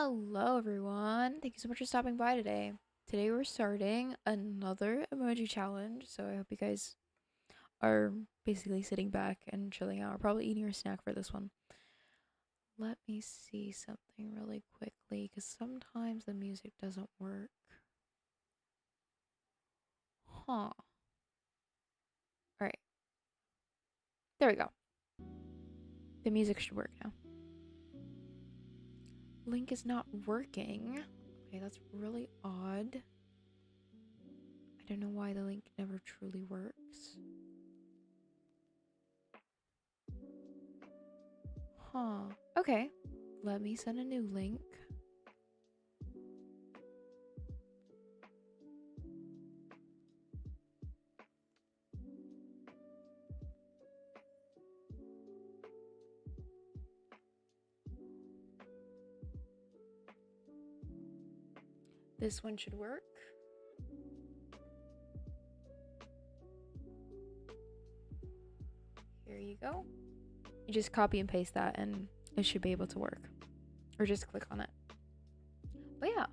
Hello everyone. Thank you so much for stopping by today. Today we're starting another emoji challenge, so I hope you guys are basically sitting back and chilling out, or probably eating your snack for this one. Let me see something really quickly, because sometimes the music doesn't work. Huh. Alright. There we go. The music should work now. Link is not working. Okay, that's really odd. I don't know why the link never truly works. Huh. Okay. Let me send a new link. This one should work. Here you go. You just copy and paste that and it should be able to work. Or just click on it. But yeah.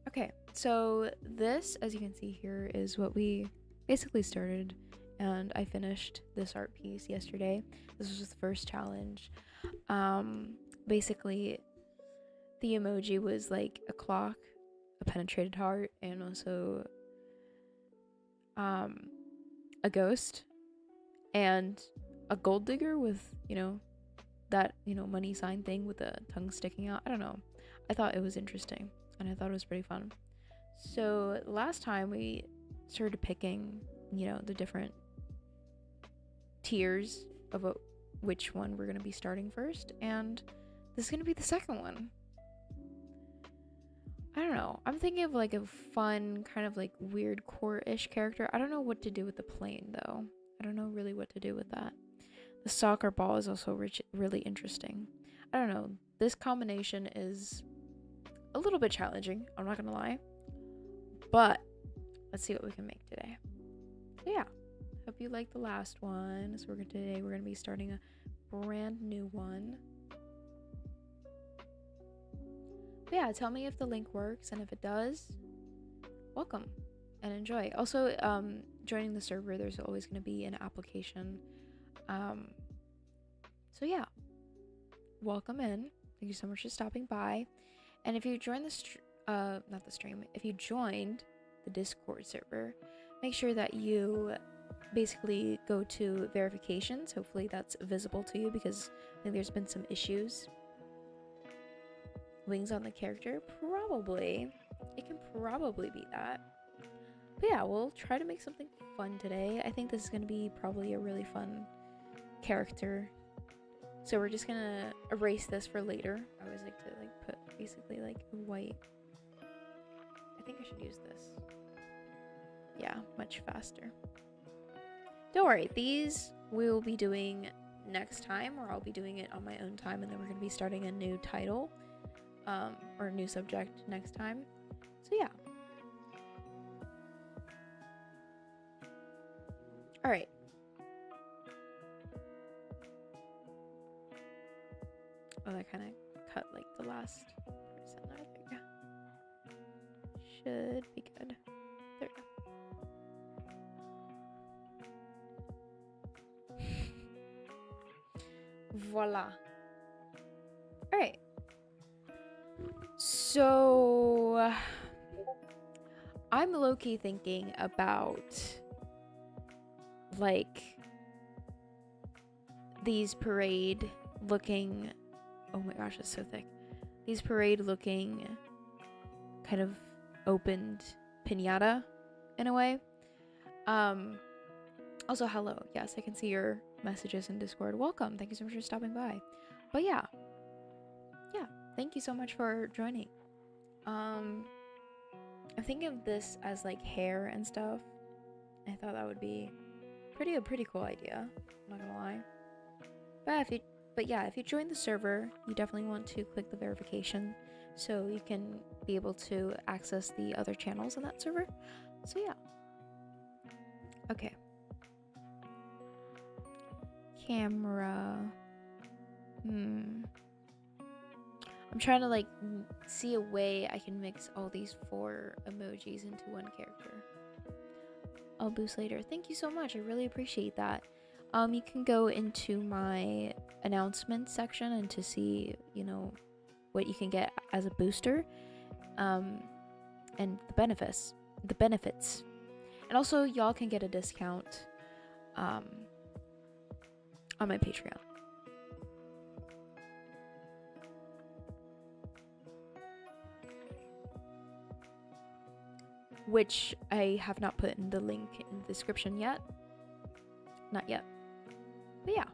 Okay, so this, as you can see here, is what we basically started, and I finished this art piece yesterday. This was the first challenge. Basically, the emoji was like a clock, a penetrated heart, and also a ghost, and a gold digger with, that, money sign thing with the tongue sticking out. I don't know. I thought it was interesting, and I thought it was pretty fun. So last time we started picking, the different tiers of which one we're going to be starting first, and this is going to be the second one. I don't know. I'm thinking of like a fun, kind of like weird core-ish character. I don't know what to do with the plane though. I don't know really what to do with that. The soccer ball is also really interesting. I don't know. This combination is a little bit challenging, I'm not gonna lie. But let's see what we can make today. So yeah, hope you liked the last one. So today we're gonna be starting a brand new one. But yeah, tell me if the link works, and if it does, welcome and enjoy. Also, joining the server, there's always gonna be an application. So yeah, welcome in. Thank you so much for stopping by. And if you join the not the stream, if you joined the Discord server, make sure that you basically go to verifications. Hopefully that's visible to you, because I think there's been some issues. Wings on the character, probably. It can probably be that. But yeah, we'll try to make something fun today. I think this is going to be probably a really fun character. So we're just gonna erase this for later. I always like to like put basically like white. I think I should use this. Yeah, much faster. Don't worry, these we will be doing next time, or I'll be doing it on my own time, and then we're gonna be starting a new title, or a new subject next time. So yeah. All right. Oh, that kind of cut like the last percent. There we go. Should be good. There we go. Voila. Alright. So I'm low-key thinking about like these parade looking, oh my gosh, it's so thick. These parade looking kind of opened piñata in a way. Also, hello. Yes, I can see your messages in Discord. Welcome. Thank you so much for stopping by. But yeah, thank you so much for joining. I'm thinking of this as like hair and stuff. I thought that would be a pretty cool idea. I'm not gonna lie. But yeah, if you join the server, you definitely want to click the verification so you can be able to access the other channels in that server. So yeah. Okay. Camera. I'm trying to like see a way I can mix all these 4 emojis into one character. I'll boost later. Thank you so much. I really appreciate that. You can go into my announcements section and to see, you know, what you can get as a booster, and the benefits. And also, y'all can get a discount on my Patreon. Which I have not put in the link in the description yet. Not yet. But yeah,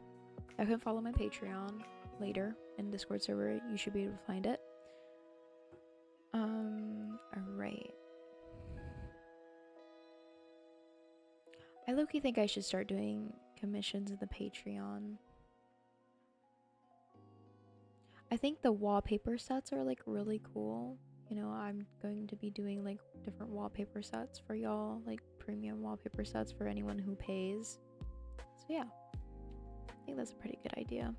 I can follow my Patreon later in Discord server. You should be able to find it. Alright. I low-key think I should start doing commissions in the Patreon. I think the wallpaper sets are like really cool. You know, I'm going to be doing like different wallpaper sets for y'all, like premium wallpaper sets for anyone who pays. So yeah, I think that's a pretty good idea.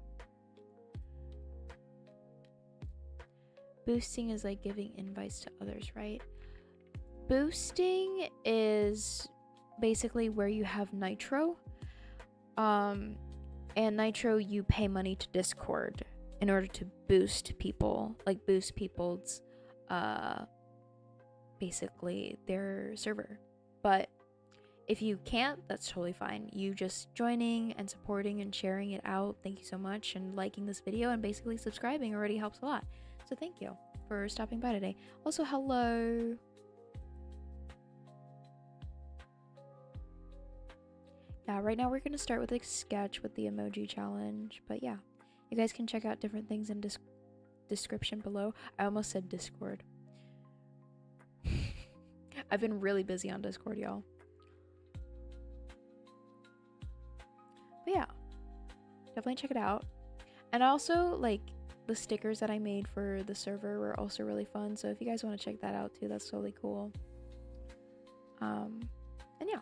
Boosting is like giving invites to others, right? Boosting is basically where you have Nitro. And Nitro, you pay money to Discord in order to boost people, like boost people's basically their server. But if you can't, that's totally fine. You just joining and supporting and sharing it out, thank you so much, and liking this video and basically subscribing already helps a lot. So thank you for stopping by today. Also, hello. Yeah, right now we're gonna start with a sketch with the emoji challenge, but yeah, you guys can check out different things in description below. I almost said Discord. I've been really busy on Discord, y'all. But yeah, definitely check it out. And also, like, the stickers that I made for the server were also really fun. So if you guys want to check that out too, that's totally cool. And yeah.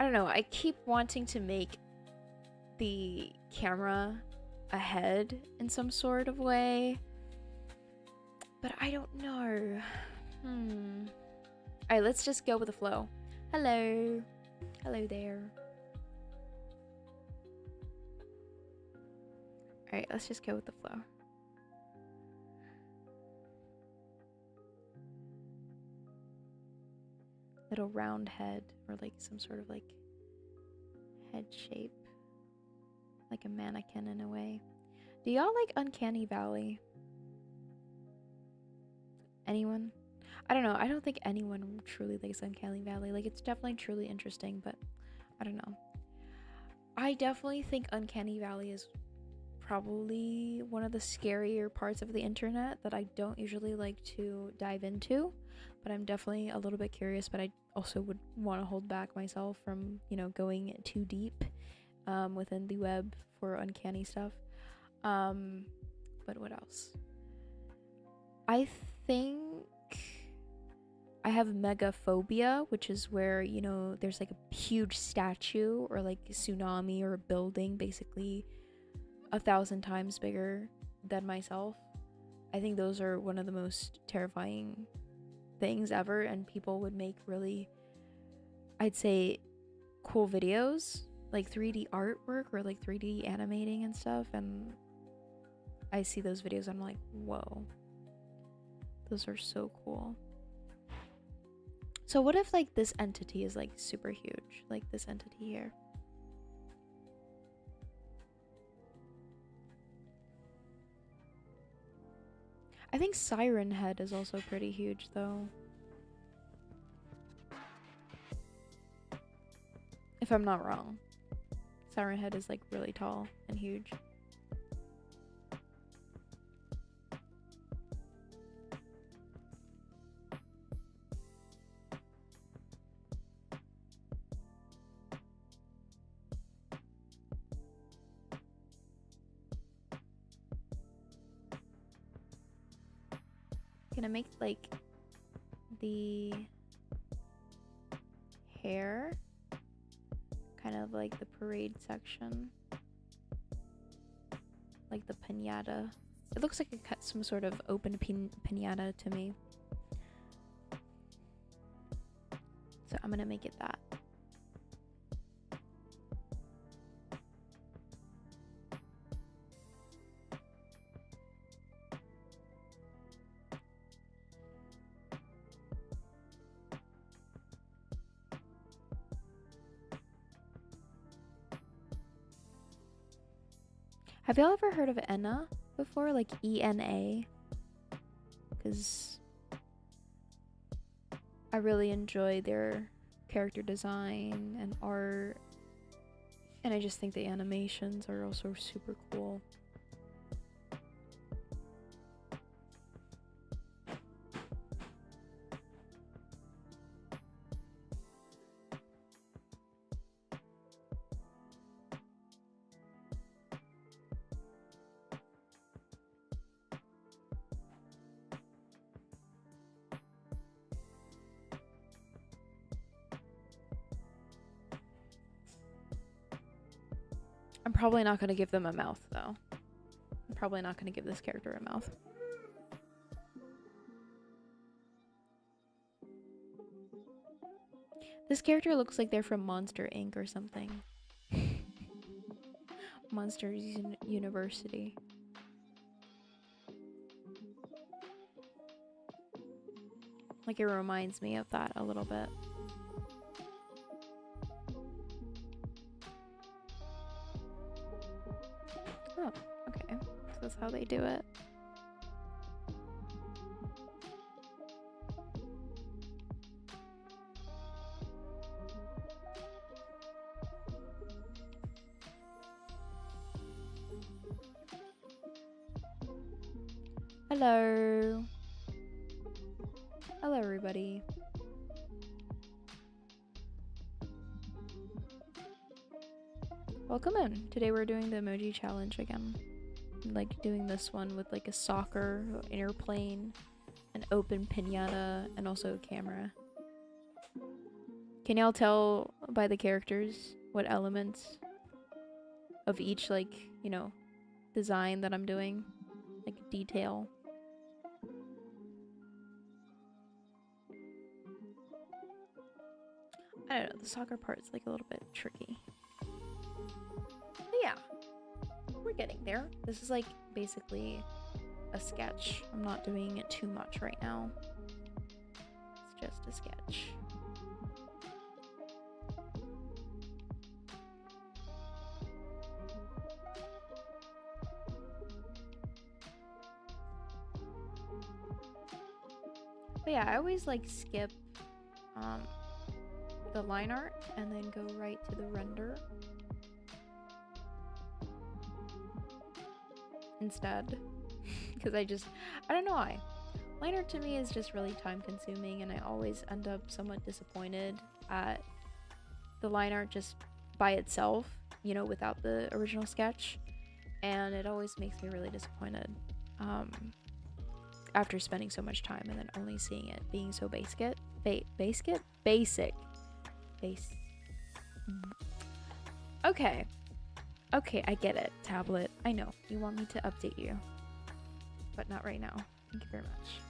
I don't know, I keep wanting to make the camera a head in some sort of way, but I don't know. Alright, let's just go with the flow. Hello. Hello there. Alright, let's just go with the flow. Little round head, or like some sort of like head shape, like a mannequin in a way. Do y'all like Uncanny Valley? Anyone? I don't know, I don't think anyone truly likes Uncanny Valley. Like, it's definitely truly interesting, but I don't know. I definitely think Uncanny Valley is probably one of the scarier parts of the internet that I don't usually like to dive into, but I'm definitely a little bit curious, but I also would want to hold back myself from, you know, going too deep within the web for uncanny stuff. But what else? I think I have megaphobia, which is where, you know, there's like a huge statue or like a tsunami or a building basically 1,000 times bigger than myself. I think those are one of the most terrifying things ever, and people would make really, I'd say, cool videos, like 3D artwork or like 3D animating and stuff, and I see those videos and I'm like, whoa, those are so cool. So what if like this entity is like super huge, like this entity here? I think Siren Head is also pretty huge though, if I'm not wrong. Siren Head is like really tall and huge. Gonna make like the hair kind of like the parade section, like the piñata. It looks like some sort of open piñata to me, so I'm gonna make it that. Have y'all ever heard of Enna before? Like ENA? Because I really enjoy their character design and art, and I just think the animations are also super cool. I'm probably not going to give them a mouth, though. I'm probably not going to give this character a mouth. This character looks like they're from Monster Inc. or something. Monsters University. Like, it reminds me of that a little bit. Oh, okay. So that's how they do it. Hello. Hello, everybody. Welcome in. Today we're doing the emoji challenge again. Like doing this one with like a soccer, an airplane, an open piñata, and also a camera. Can y'all tell by the characters what elements of each, like, you know, design that I'm doing? Like detail. I don't know, the soccer part's like a little bit tricky. But yeah, we're getting there. This is like basically a sketch. I'm not doing it too much right now. It's just a sketch. But yeah, I always like skip the line art and then go right to the render instead. Because I don't know why. Line art to me is just really time consuming, and I always end up somewhat disappointed at the line art just by itself, you know, without the original sketch. And it always makes me really disappointed after spending so much time and then only seeing it being so basic. Okay, I get it, tablet. I know you want me to update you, but not right now. Thank you very much.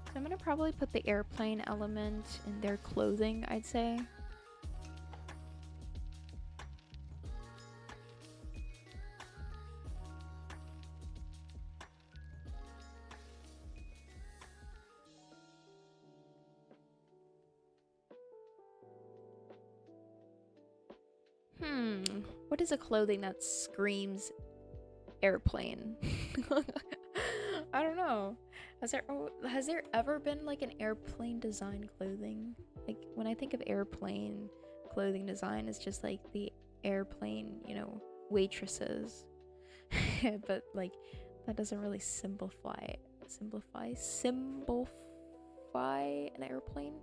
So I'm gonna probably put the airplane element in their clothing, I'd say. What is a clothing that screams airplane? I don't know. Has there ever been like an airplane design clothing? Like when I think of airplane clothing design, it's just like the airplane, you know, waitresses. But like that doesn't really simplify an airplane.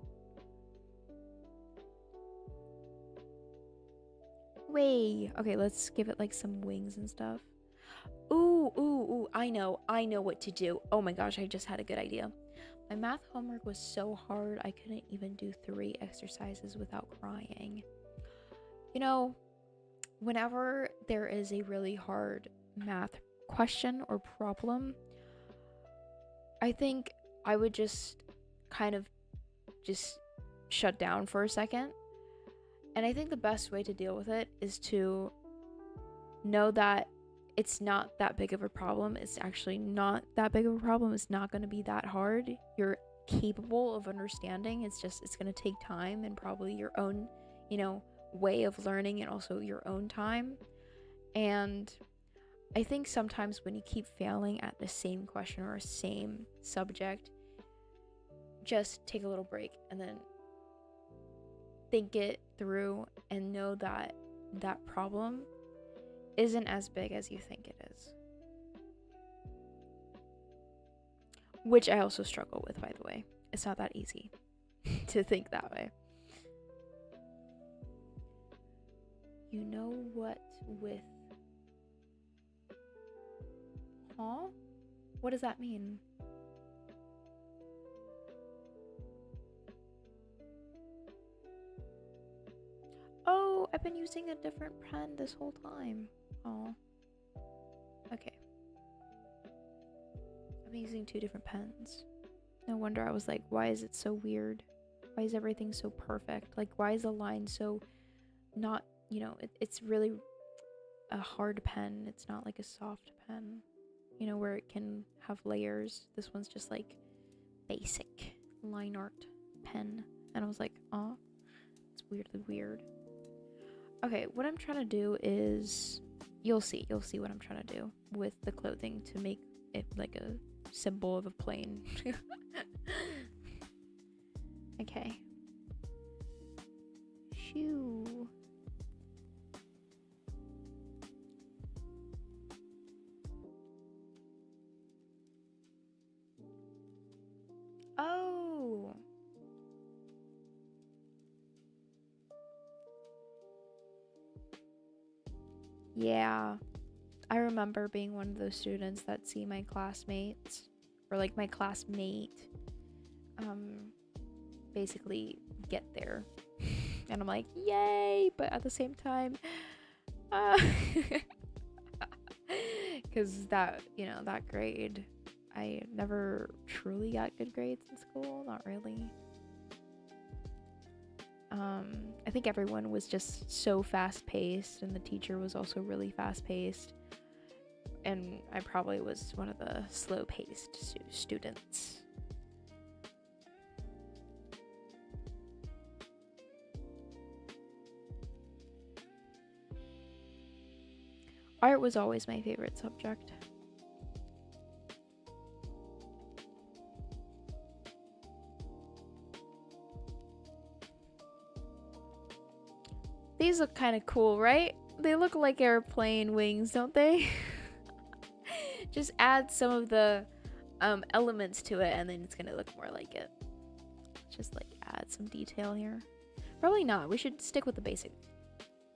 Way. Okay, let's give it like some wings and stuff. Ooh, I know what to do. Oh my gosh, I just had a good idea. My math homework was so hard, I couldn't even do 3 exercises without crying. You know, whenever there is a really hard math question or problem, I think I would just kind of just shut down for a second. And I think the best way to deal with it is to know that it's not that big of a problem. It's actually not that big of a problem. It's not going to be that hard. You're capable of understanding. It's going to take time and probably your own, you know, way of learning and also your own time. And I think sometimes when you keep failing at the same question or same subject, just take a little break and then think it through and know that that problem isn't as big as you think it is. Which I also struggle with, by the way. It's not that easy to think that way. You know what with... Huh? What does that mean? Oh, I've been using a different pen this whole time. Oh. Okay. I've been using 2 different pens. No wonder I was like, why is it so weird? Why is everything so perfect? Like, why is the line so not, you know, it's really a hard pen. It's not like a soft pen, you know, where it can have layers. This one's just like basic line art pen. And I was like, oh, it's weirdly weird. Okay, what I'm trying to do is, you'll see what I'm trying to do with the clothing to make it like a symbol of a plane. Okay. Shoo. Oh. Yeah. I remember being one of those students that see my classmates, or like my classmate, basically get there. And I'm like, yay! But at the same time, because that grade, I never truly got good grades in school. Not really. I think everyone was just so fast-paced, and the teacher was also really fast-paced. And I probably was one of the slow-paced students. Art was always my favorite subject. These look kind of cool, right? They look like airplane wings, don't they? Just add some of the elements to it, and then it's gonna look more like it. Just like add some detail here. Probably not. We should stick with the basic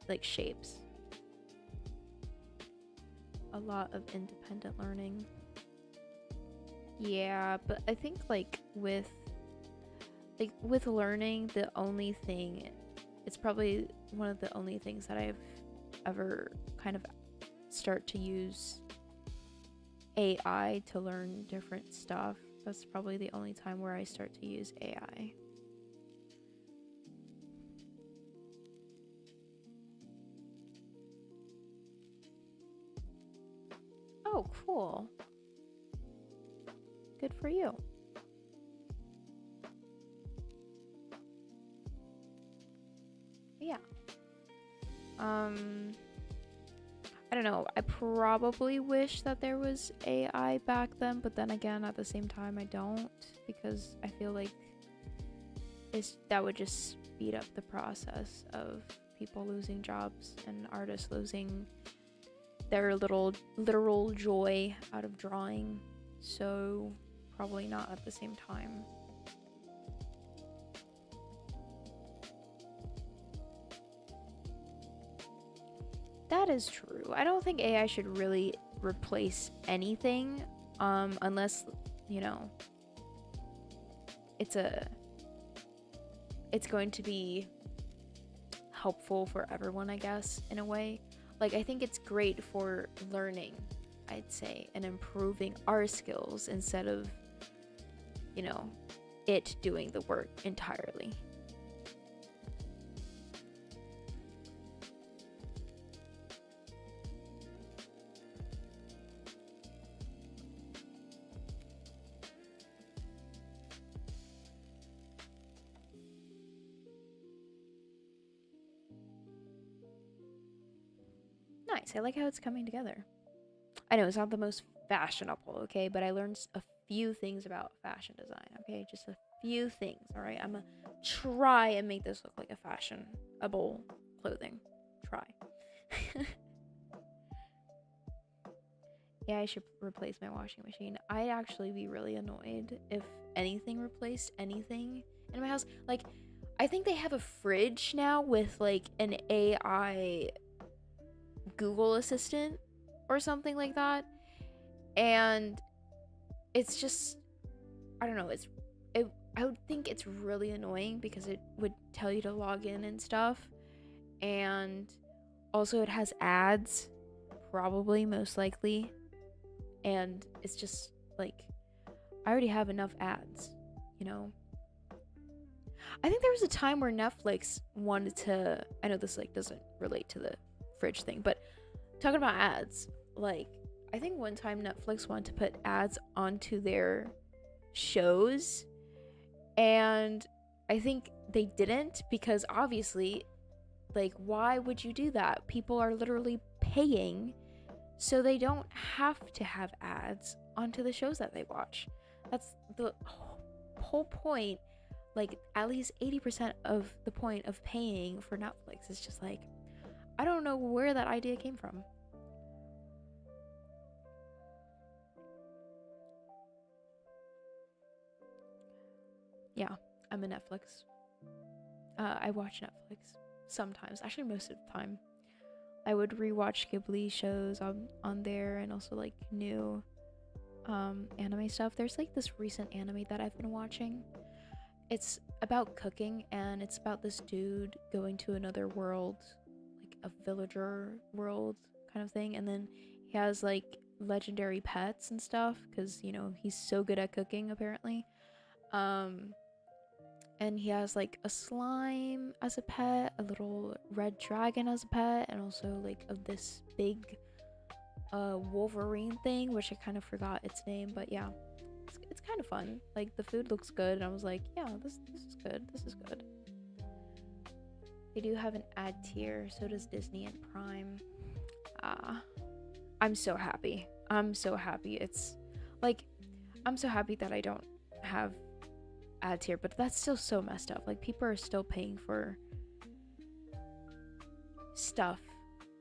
like shapes. A lot of independent learning. Yeah, but I think like with learning, the only thing, it's probably one of the only things that I've ever kind of start to use AI to learn different stuff. That's probably the only time where I start to use AI. Oh, cool. Good for you. Yeah. I don't know. I probably wish that there was AI back then, but then again, at the same time, I don't, because I feel like that would just speed up the process of people losing jobs and artists losing their literal joy out of drawing. So probably not at the same time. That is true. I don't think AI should really replace anything, unless, you know, it's going to be helpful for everyone, I guess, in a way. Like, I think it's great for learning, I'd say, and improving our skills instead of, you know, it doing the work entirely. Nice. I like how it's coming together. I know it's not the most fashionable, okay, but I learned a few things about fashion design, okay? Just a few things, all right? I'm gonna try and make this look like a fashionable clothing. Try. Yeah, I should replace my washing machine. I'd actually be really annoyed if anything replaced anything in my house. Like, I think they have a fridge now with like an AI Google Assistant or something like that, and it's just, I don't know, I would think it's really annoying because it would tell you to log in and stuff, and also it has ads, probably, most likely, and it's just like, I already have enough ads, you know. I think there was a time where Netflix wanted to, I know this like doesn't relate to the fridge thing, but talking about ads, like, I think one time Netflix wanted to put ads onto their shows, and I think they didn't, because obviously, like, why would you do that? People are literally paying so they don't have to have ads onto the shows that they watch. That's the whole point. Like, at least 80% of the point of paying for Netflix is just like, I don't know where that idea came from. Yeah, I'm a Netflix. I watch Netflix sometimes, actually most of the time. I would rewatch Ghibli shows on there, and also like new anime stuff. There's like this recent anime that I've been watching. It's about cooking, and it's about this dude going to another world, like a villager world kind of thing, and then he has like legendary pets and stuff because, you know, he's so good at cooking apparently. And he has like a slime as a pet, a little red dragon as a pet, and also like this big Wolverine thing, which I kind of forgot its name, but yeah, it's kind of fun. Like, the food looks good, and I was like, yeah, this is good. This is good. They do have an ad tier, so does Disney and Prime. I'm so happy. I'm so happy. It's like, I'm so happy that I don't have ads here, but that's still so messed up. Like, people are still paying for stuff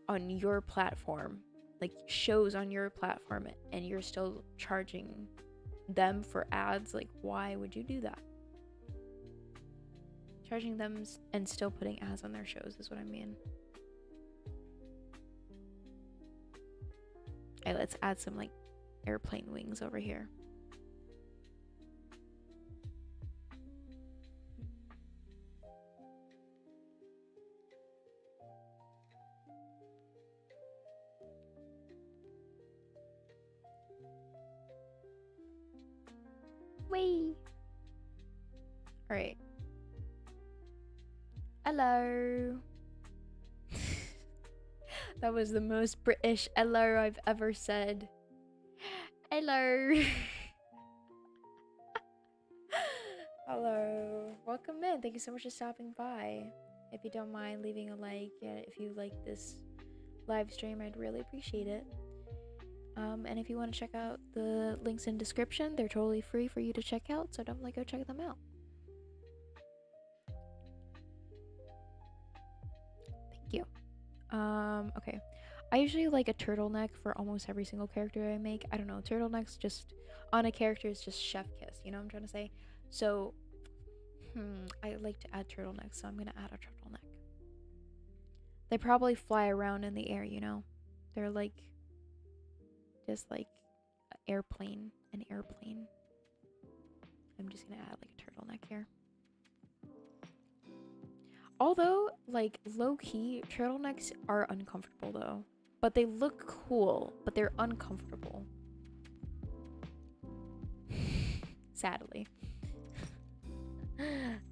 on your platform, like shows on your platform, and you're still charging them for ads. Like, why would you do that? Charging them and still putting ads on their shows is what I mean. Okay, let's add some like airplane wings over here. Whee! Alright. Hello. That was the most British hello I've ever said. Hello. Hello. Welcome in. Thank you so much for stopping by. If you don't mind leaving a like, and if you like this live stream, I'd really appreciate it. And if you want to check out the links in description, they're totally free for you to check out, so definitely go check them out. Thank you. Okay. I usually like a turtleneck for almost every single character I make. I don't know, turtlenecks just on a character is just chef kiss, you know what I'm trying to say? So, I like to add turtlenecks, so I'm gonna add a turtleneck. They probably fly around in the air, you know? They're like, just like an airplane. I'm just gonna add like a turtleneck here. Although, like, low-key, turtlenecks are uncomfortable though. But they look cool, but they're uncomfortable. Sadly.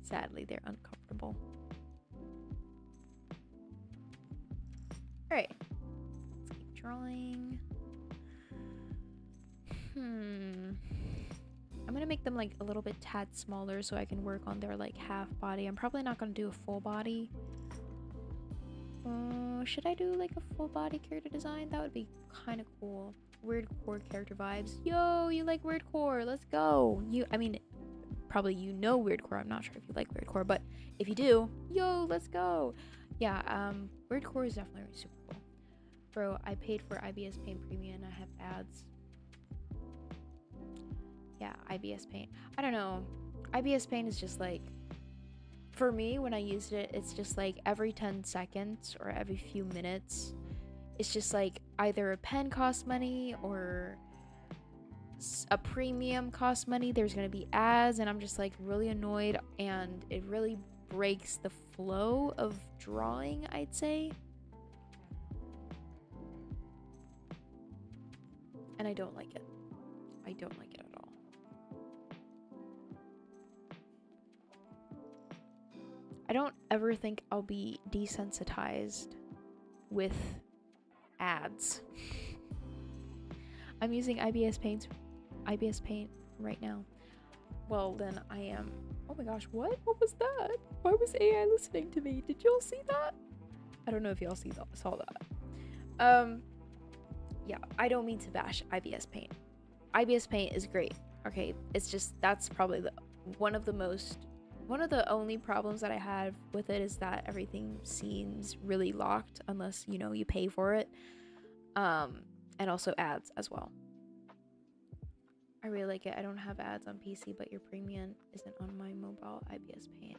Sadly, they're uncomfortable. Alright. Let's keep drawing. I'm gonna make them like a little bit tad smaller so I can work on their like half body. I'm probably not gonna do a full body. Should I do like a full body character design? That would be kind of cool. Weirdcore character vibes. Yo, you like weirdcore? Let's go. I mean, probably you know weirdcore. I'm not sure if you like weirdcore, but if you do, yo, let's go. Yeah, weirdcore is definitely super cool. Bro, I paid for IBS Paint Premium and I have ads. Yeah, IBS Paint. I don't know. IBS Paint is just like, for me, when I used it, it's just like every 10 seconds or every few minutes, it's just like either a pen costs money or a premium costs money. There's gonna be ads, and I'm just like really annoyed, and it really breaks the flow of drawing, I'd say. And I don't like it. I don't like it at all. I don't ever think I'll be desensitized with ads. I'm using IBS Paint right now. Well, then I am. Oh my gosh, what? What was that? Why was AI listening to me? Did y'all see that? I don't know if y'all saw that. yeah, I don't mean to bash IBS Paint. IBS Paint is great. Okay, it's just that's probably one of the only problems that I have with it is that everything seems really locked unless, you know, you pay for it. And also ads as well. I really like it. I don't have ads on PC, but your premium isn't on my mobile IBS Paint.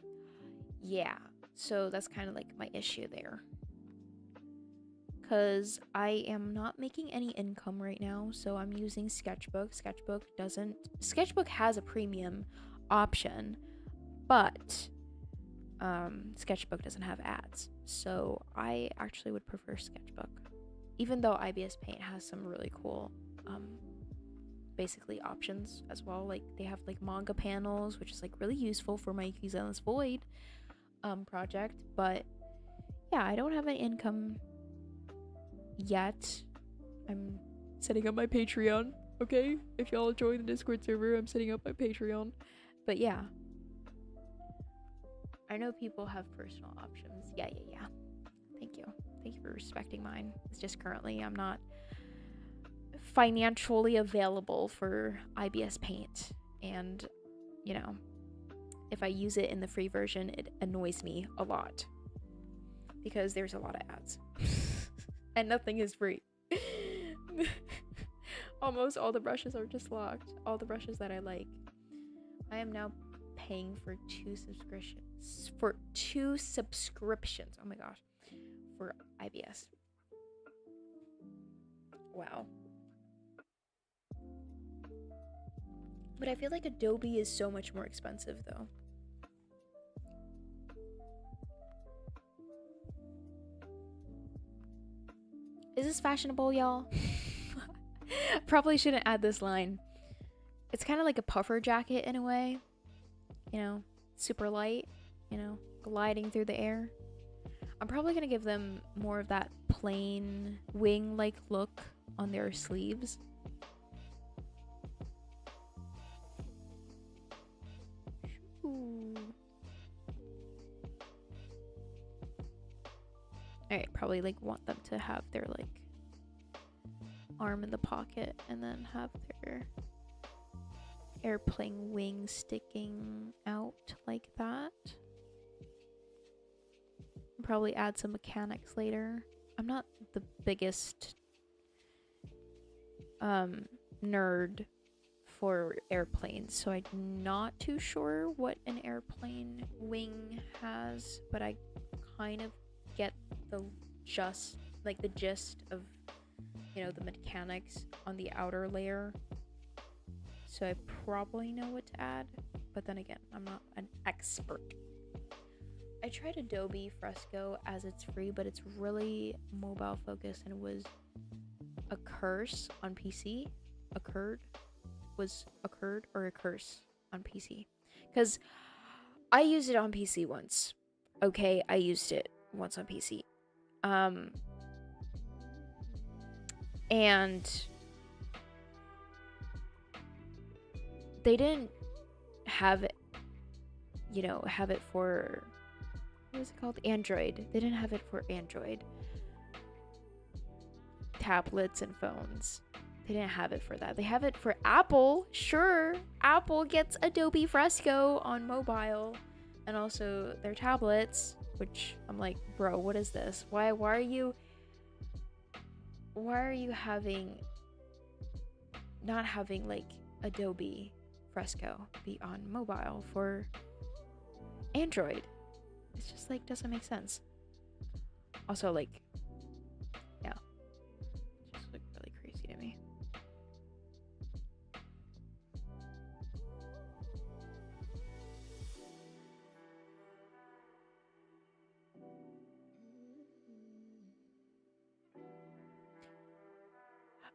Yeah, so that's kind of like my issue there. Because I am not making any income right now, so I'm using Sketchbook. Sketchbook has a premium option, but Sketchbook doesn't have ads, so I actually would prefer Sketchbook, even though IBS Paint has some really cool basically options as well. Like they have like manga panels, which is like really useful for my Yuki's Endless Void project. But yeah, I don't have an income yet. I'm setting up my Patreon, okay? If y'all join the Discord server, I'm setting up my Patreon. But yeah, I know people have personal options. Yeah. Thank you for respecting mine. It's just currently I'm not financially available for IBS Paint, and you know, if I use it in the free version, it annoys me a lot because there's a lot of ads and nothing is free. Almost all the brushes are just locked. All the brushes that I like. I am now paying for two subscriptions. Oh my gosh. For IBS. Wow. But I feel like Adobe is so much more expensive though. Is this fashionable, y'all? Probably shouldn't add this line. It's kind of like a puffer jacket in a way. You know, super light, you know, gliding through the air. I'm probably going to give them more of that plain wing-like look on their sleeves. Ooh. Alright, probably like want them to have their like arm in the pocket and then have their airplane wing sticking out like that. Probably add some mechanics later. I'm not the biggest nerd for airplanes, so I'm not too sure what an airplane wing has, but I kind of get the gist of, you know, the mechanics on the outer layer. So I probably know what to add, but then again, I'm not an expert. I tried Adobe Fresco as it's free, but it's really mobile focused and was a curse on PC. A curse on PC. Because I used it on PC once. Okay, I used it once on PC. And they didn't have it, you know, have it for, what is it called? Android. They didn't have it for Android tablets and phones. They didn't have it for that. They have it for Apple. Sure, Apple gets Adobe Fresco on mobile and also their tablets, which I'm like, bro, what is this? Why are you not having like Adobe Fresco be on mobile for Android? It's just like doesn't make sense. Also, like, yeah, it's just like really crazy to me.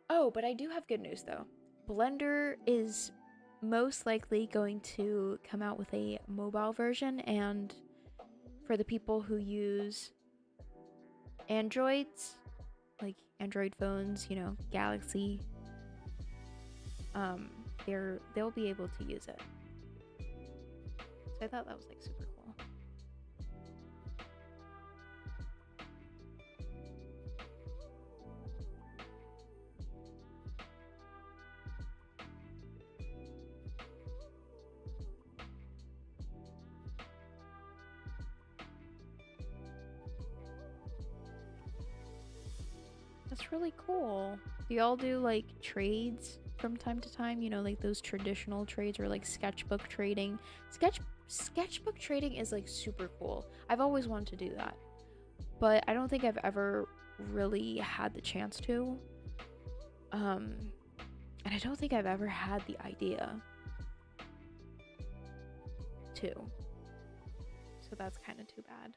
Oh, but I do have good news though. Blender is most likely going to come out with a mobile version, and for the people who use Androids, like Android phones, you know, Galaxy, they'll be able to use it. So I thought that was like super cool. That's really cool. Do y'all do like trades from time to time? You know, like those traditional trades or like sketchbook trading. Sketchbook trading is like super cool. I've always wanted to do that, but I don't think I've ever really had the chance to. And I don't think I've ever had the idea to. So that's kind of too bad.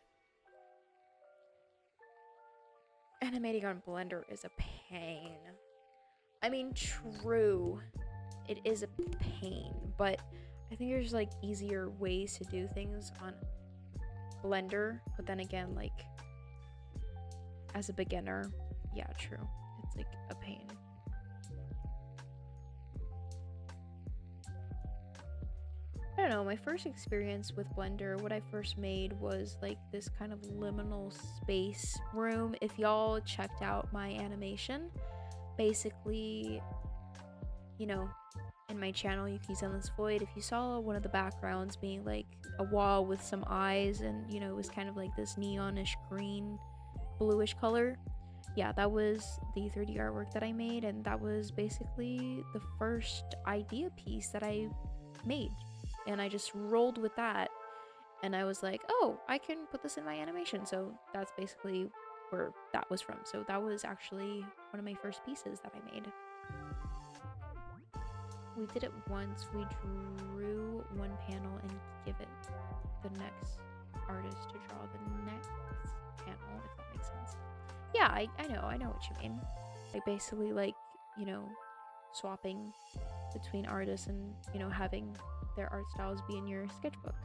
Animating on Blender is a pain. I mean, true, it is a pain, but I think there's like easier ways to do things on Blender. But then again, like as a beginner, yeah, true, it's like a pain. I don't know, my first experience with Blender, what I first made was like this kind of liminal space room. If y'all checked out my animation, basically, you know, in my channel, Yuki's Endless Void, if you saw one of the backgrounds being like a wall with some eyes and, you know, it was kind of like this neonish green, bluish color, yeah, that was the 3D artwork that I made, and that was basically the first idea piece that I made. And I just rolled with that, and I was like, oh, I can put this in my animation. So that's basically where that was from. So that was actually one of my first pieces that I made. We did it once. We drew one panel and give it the next artist to draw the next panel, if that makes sense. Yeah, I know what you mean. Like basically like, you know, swapping between artists and, you know, having their art styles be in your sketchbook,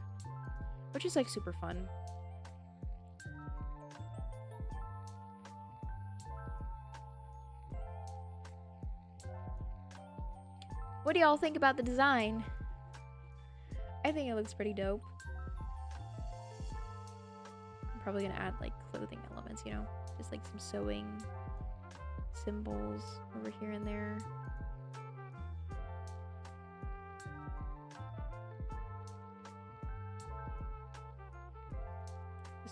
which is like super fun. What do y'all think about the design? I think it looks pretty dope. I'm probably gonna add like clothing elements, you know, just like some sewing symbols over here and there.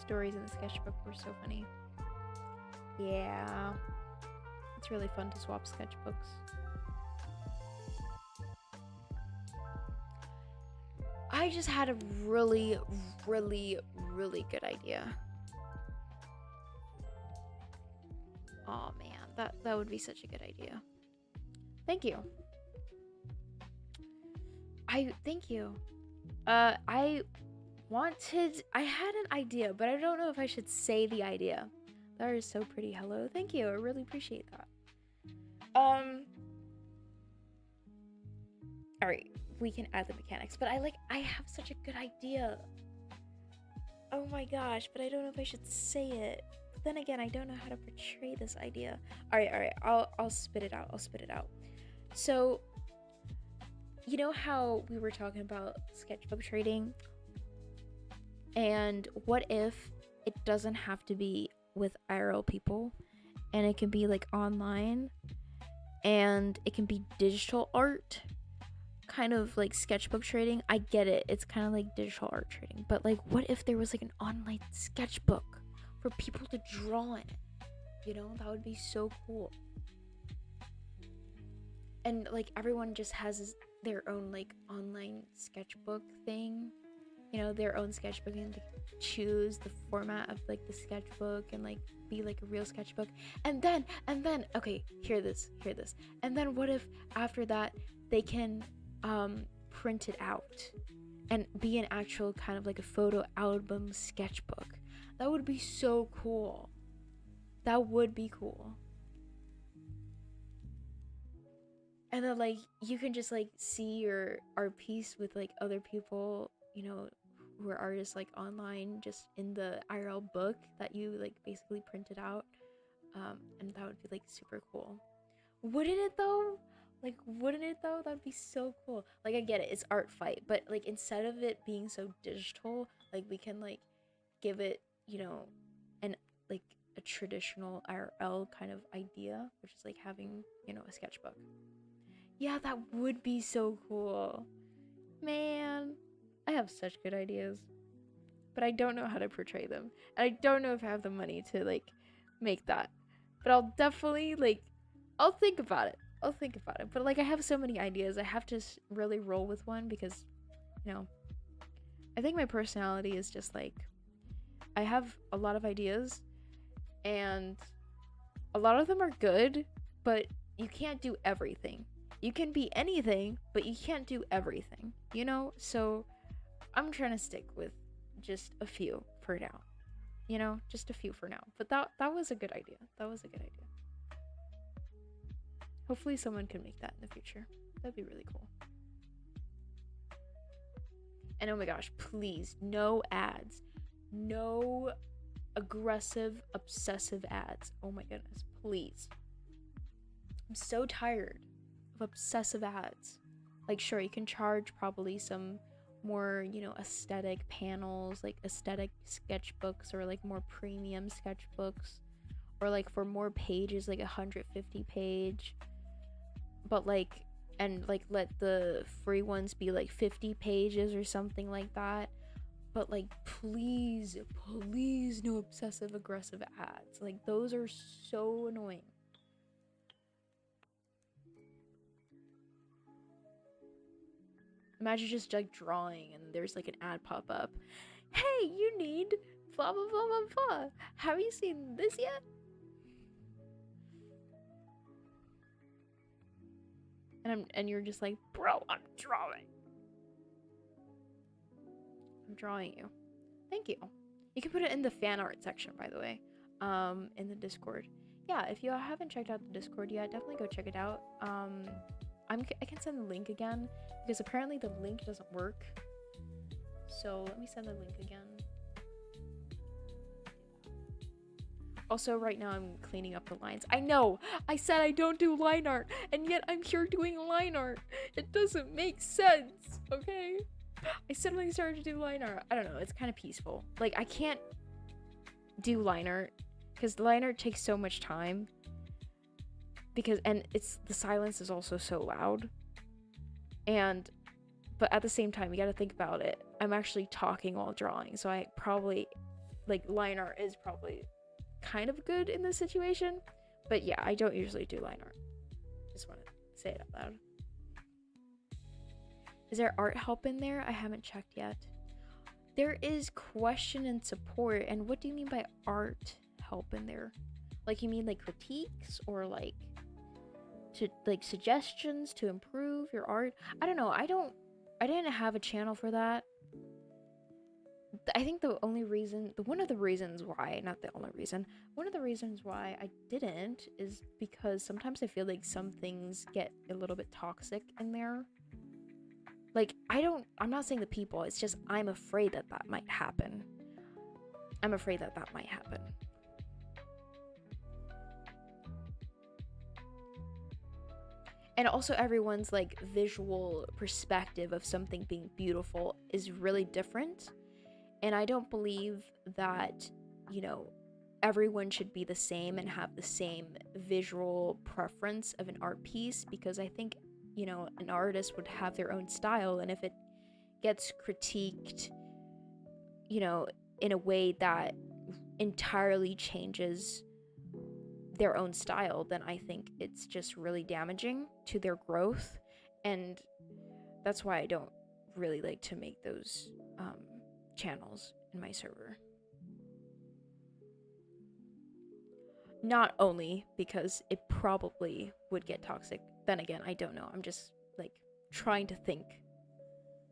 Stories in the sketchbook were so funny. Yeah, it's really fun to swap sketchbooks. I just had a really good idea. Oh man, that would be such a good idea. Thank you. Thank you. I had an idea, but I don't know if I should say the idea. That is so pretty. Hello. Thank you. I really appreciate that. All right, we can add the mechanics, but I have such a good idea. Oh my gosh, but I don't know if I should say it. But then again, I don't know how to portray this idea. All right. I'll spit it out. So, you know how we were talking about sketchbook trading? And what if it doesn't have to be with IRL people, and it can be like online, and it can be digital art, kind of like sketchbook trading? I get it, it's kind of like digital art trading, but like what if there was like an online sketchbook for people to draw in it? You know, that would be so cool. And like everyone just has their own like online sketchbook thing, you know, their own sketchbook, and like choose the format of like the sketchbook and like be like a real sketchbook. And then okay, hear this, and then what if after that they can print it out and be an actual kind of like a photo album sketchbook? That would be so cool. That would be cool. And then like you can just like see your art piece with like other people, you know, who are artists like online, just in the IRL book that you like basically printed out. And that would be like super cool. Wouldn't it though? Like, wouldn't it though? That'd be so cool. Like, I get it, it's art fight, but like instead of it being so digital, like we can like give it, you know, an like a traditional IRL kind of idea, which is like having, you know, a sketchbook. Yeah, that would be so cool. Man, I have such good ideas, but I don't know how to portray them. And I don't know if I have the money to like make that. But I'll definitely like, I'll think about it. I'll think about it. But like, I have so many ideas. I have to really roll with one because, you know, I think my personality is just like, I have a lot of ideas and a lot of them are good, but you can't do everything. You can be anything, but you can't do everything, you know? So I'm trying to stick with just a few for now. You know, just a few for now. But that was a good idea. That was a good idea. Hopefully someone can make that in the future. That'd be really cool. And oh my gosh, please, no ads. No aggressive, obsessive ads. Oh my goodness, please. I'm so tired of obsessive ads. Like, sure, you can charge probably some more, you know, aesthetic panels, like aesthetic sketchbooks, or like more premium sketchbooks, or like for more pages, like 150 page. But like, and like let the free ones be like 50 pages or something like that. But like, please, please, no obsessive aggressive ads. Like, those are so annoying. Imagine just like drawing and there's like an ad pop up. Hey, you need blah blah blah blah blah. Have you seen this yet? And you're just like, bro, I'm drawing. I'm drawing you. Thank you. You can put it in the fan art section, by the way, in the Discord. Yeah, if you haven't checked out the Discord yet, definitely go check it out. I can send the link again because apparently the link doesn't work. So let me send the link again. Also, right now I'm cleaning up the lines. I know! I said I don't do line art, and yet I'm here doing line art. It doesn't make sense, okay? I suddenly started to do line art. I don't know, it's kind of peaceful. Like, I can't do line art, because line art takes so much time. And the silence is also so loud. But at the same time, you gotta think about it. I'm actually talking while drawing, so I probably, like, line art is probably kind of good in this situation. But yeah, I don't usually do line art. Just want to say it out loud. Is there art help in there? I haven't checked yet. There is question and support. And what do you mean by art help in there? Like, you mean like critiques or like suggestions to improve your art? I don't know. I didn't have a channel for that. I think one of the reasons why I didn't is because sometimes I feel like some things get a little bit toxic in there. Like, I'm not saying the people, it's just I'm afraid that might happen. And also everyone's like visual perspective of something being beautiful is really different. And I don't believe that, you know, everyone should be the same and have the same visual preference of an art piece, because I think, you know, an artist would have their own style, and if it gets critiqued, you know, in a way that entirely changes their own style, then I think it's just really damaging to their growth. And that's why I don't really like to make those channels in my server. Not only because it probably would get toxic, then again, I don't know. I'm just like trying to think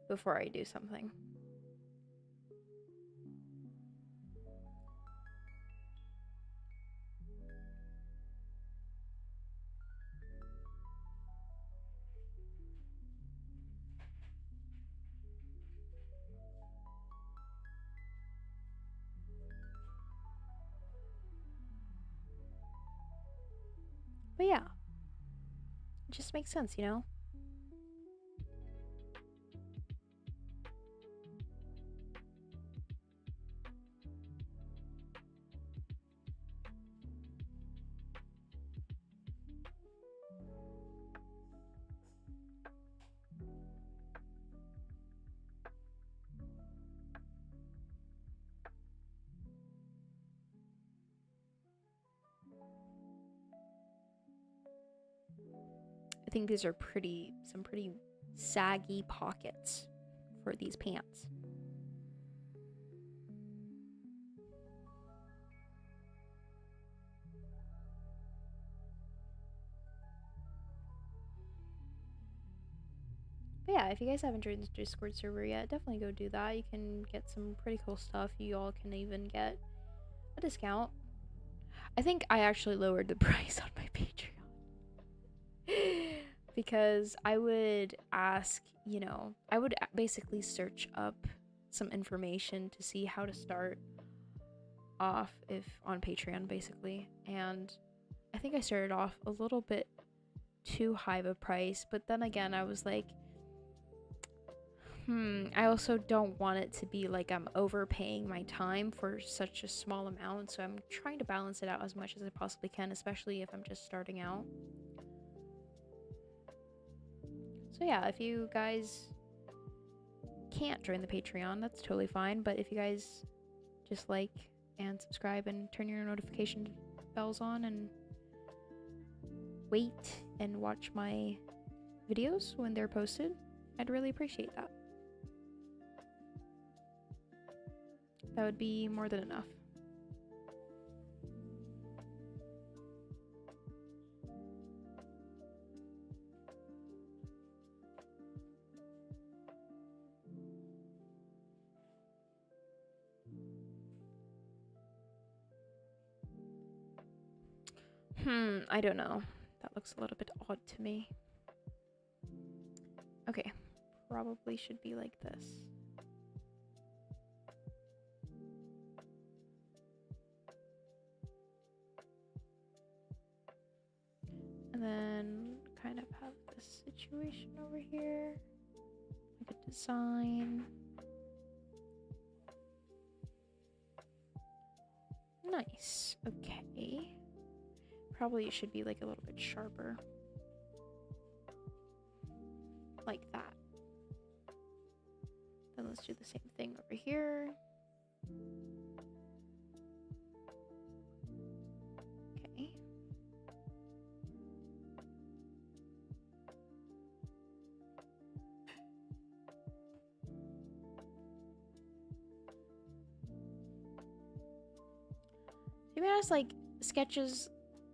before I do something. But yeah, it just makes sense, you know? I think these are some pretty saggy pockets for these pants. But yeah, if you guys haven't joined the Discord server yet, definitely go do that. You can get some pretty cool stuff. You all can even get a discount. I think I actually lowered the price on my Patreon. Because I would ask, you know, I would basically search up some information to see how to start off if on Patreon, basically. And I think I started off a little bit too high of a price, but then again, I was like, I also don't want it to be like I'm overpaying my time for such a small amount, so I'm trying to balance it out as much as I possibly can, especially if I'm just starting out. So yeah, if you guys can't join the Patreon, that's totally fine, but if you guys just like and subscribe and turn your notification bells on and wait and watch my videos when they're posted, I'd really appreciate that. That would be more than enough. I don't know. That looks a little bit odd to me. Okay, probably should be like this. And then kind of have this situation over here, like a design. Nice. Okay. Probably it should be like a little bit sharper. Like that. Then let's do the same thing over here. Okay. To be honest, like, sketches,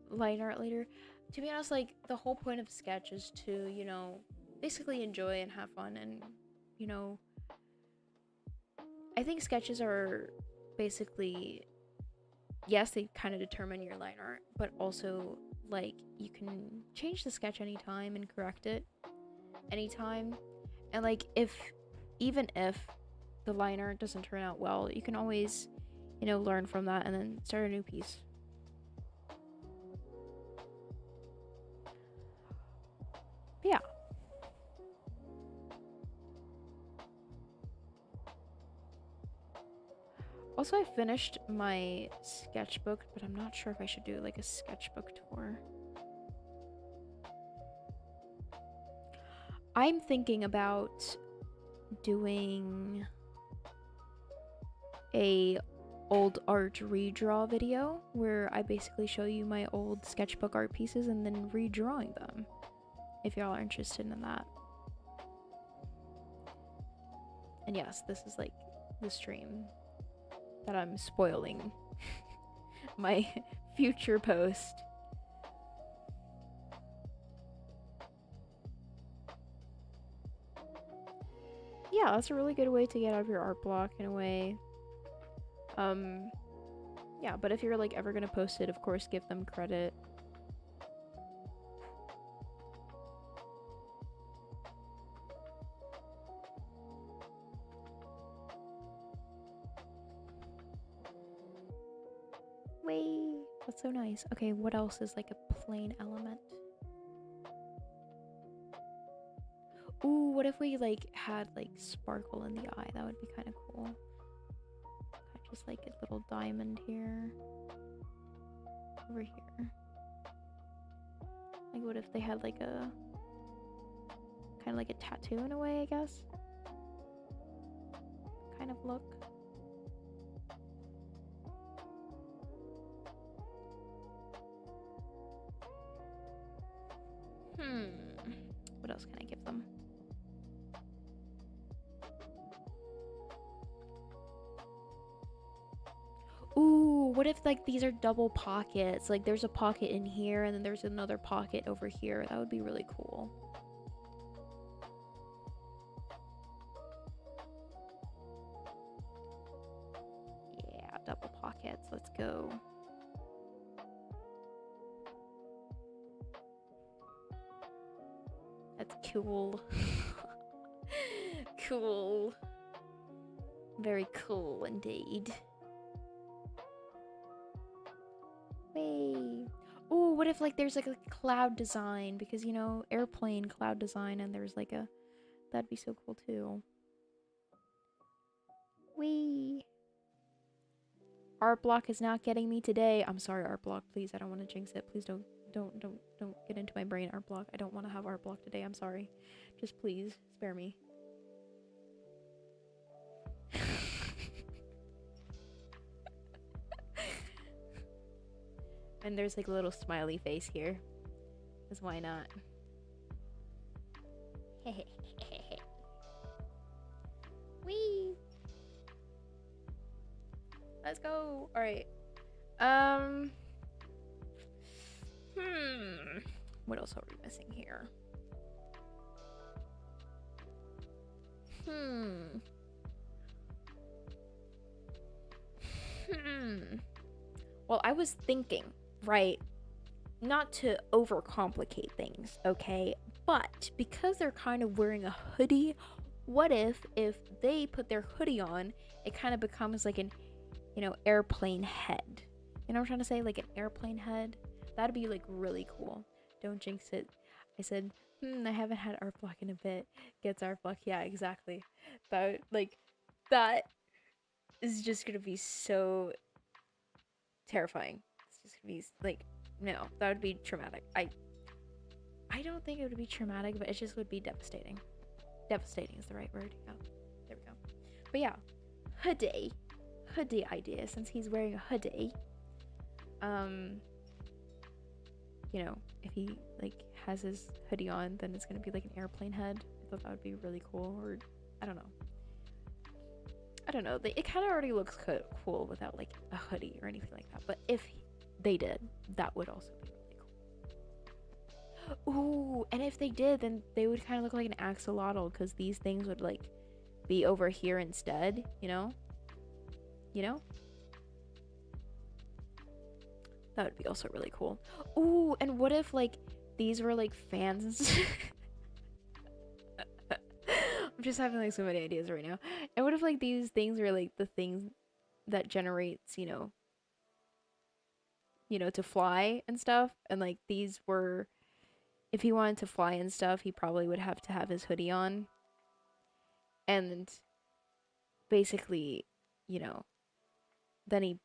line art later, to be honest, like, the whole point of sketch is to, you know, basically enjoy and have fun, and, you know, I think sketches are basically, yes, they kind of determine your line art, but also, like, you can change the sketch anytime and correct it anytime, and, like, even if the line art doesn't turn out well, you can always, you know, learn from that and then start a new piece. But yeah. Also, I finished my sketchbook, but I'm not sure if I should do like a sketchbook tour. I'm thinking about doing a old art redraw video where I basically show you my old sketchbook art pieces and then redrawing them, if y'all are interested in that. And yes, this is like the stream that I'm spoiling my future post. Yeah, that's a really good way to get out of your art block in a way. Yeah, but if you're like ever gonna post it, of course give them credit. Wait, that's so nice. Okay, what else is like a plain element? Ooh, what if we like had like sparkle in the eye? That would be kind of cool. Just like a little diamond here. Over here. Like what if they had like a kind of like a tattoo in a way, I guess? Kind of look. what if like these are double pockets? Like there's a pocket in here and then there's another pocket over here. That would be really cool. Yeah, double pockets. Let's go. That's cool. Cool. Very cool indeed. Wait. Oh, what if like there's like a cloud design? Because you know, airplane cloud design, and there's like a, that'd be so cool too. Wee. Art block is not getting me today. I'm sorry, art block. Please, I don't want to jinx it. Please don't get into my brain, art block. I don't want to have art block today. I'm sorry. Just please spare me. And there's like a little smiley face here. Because why not? Wee. Let's go. Alright. What else are we missing here? Well, I was thinking, right, not to overcomplicate things, okay? But because they're kind of wearing a hoodie, what if they put their hoodie on, it kind of becomes like an, you know, airplane head. You know what I'm trying to say? Like an airplane head. That'd be like really cool. Don't jinx it. I said, I haven't had art block in a bit. Gets art block. Yeah, exactly. That, like, that is just gonna be so terrifying. It's just gonna be like, no, that would be traumatic. I don't think it would be traumatic, but it just would be devastating. Devastating is the right word. Yeah, there we go. But yeah, hoodie idea, since he's wearing a hoodie. You know, if he like has his hoodie on, then it's gonna be like an airplane head. I thought that would be really cool. Or I don't know. It kind of already looks cool without like a hoodie or anything like that. But if they did, that would also be really cool. Ooh, and if they did, then they would kind of look like an axolotl, because these things would like be over here instead. You know. That would be also really cool. Ooh, and what if like these were like fans and I'm just having like so many ideas right now. And what if like these things were like the things that generates, you know, to fly and stuff, and like these were, if he wanted to fly and stuff, he probably would have to have his hoodie on. And basically, you know, then he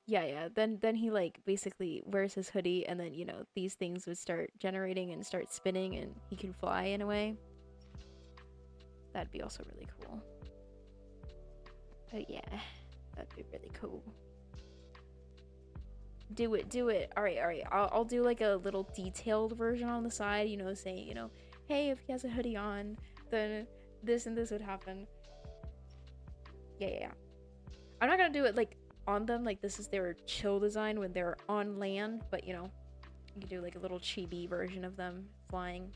then he like basically wears his hoodie, and then, you know, these things would start generating and start spinning, and he can fly in a way. That'd be also really cool. Oh yeah, that'd be really cool. Do it. All right. I'll do like a little detailed version on the side, you know, saying, you know, hey, if he has a hoodie on, then this and this would happen. Yeah. I'm not gonna do it like on them, like this is their chill design when they're on land, but you know, you can do like a little chibi version of them flying.